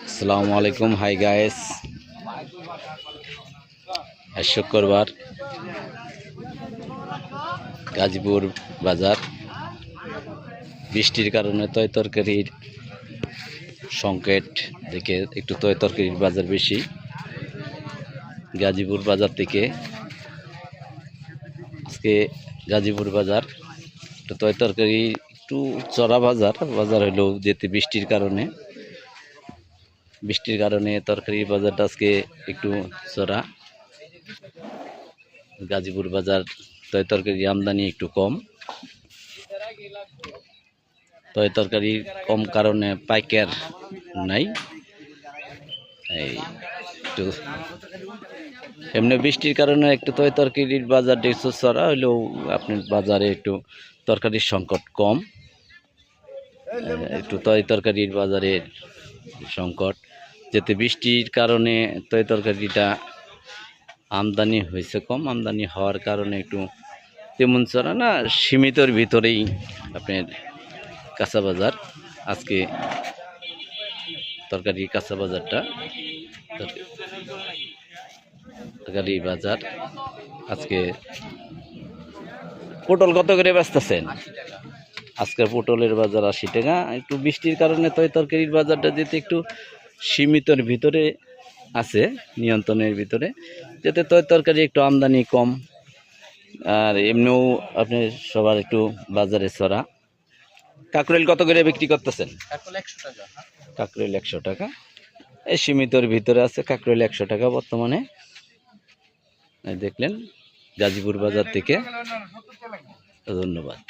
আসসালামু আলাইকুম। Hi guys, আজ শুক্রবার গাজীপুর বাজার। বৃষ্টির কারণে তয় তরকারির সংকট দেখে একটু তয় তরকারির বাজার বেশি। গাজীপুর বাজার থেকে আজকে গাজীপুর বাজার একটু তয় তরকারি একটু চড়া বাজার হলেও যেতে বৃষ্টির কারণে তরকারির বাজারটা আজকে একটু চড়া। গাজীপুর বাজার তয় তরকারি আমদানি একটু কম, তয় তরকারি কম কারণে পাইকার নাই। এই একটু এমনি বৃষ্টির কারণে একটু তয় তরকারির বাজারটা একটু চড়া হলেও আপনার বাজারে একটু তরকারির সংকট কম। একটু তয় তরকারির বাজারের সংকট যেতে বৃষ্টির কারণে তয় তরকারিটা আমদানি হয়েছে কম। আমদানি হওয়ার কারণে একটু তেমন চড়া না, সীমিতর ভিতরেই আপনার কাঁচা বাজার। আজকে তরকারি কাঁচা বাজারটা তরকারি বাজার আজকে পটল কত করে বেচতেছেন? আজকের পটলের বাজার 80 টাকা। একটু বৃষ্টির কারণে তয় তরকারির বাজারটা যেতে একটু সীমিতর ভিতরে আছে, নিয়ন্ত্রণের ভিতরে, যাতে তয় তরকারি একটু আমদানি কম। আর এমনিও আপনি সবার একটু বাজারে চড়া। কাকরোল কত করে বিক্রি করতেছেন? কাকরোল 100 টাকা। এই সীমিতর ভিতরে আছে কাকরোল 100 টাকা বর্তমানে। দেখলেন গাজীপুর বাজার থেকে। ধন্যবাদ।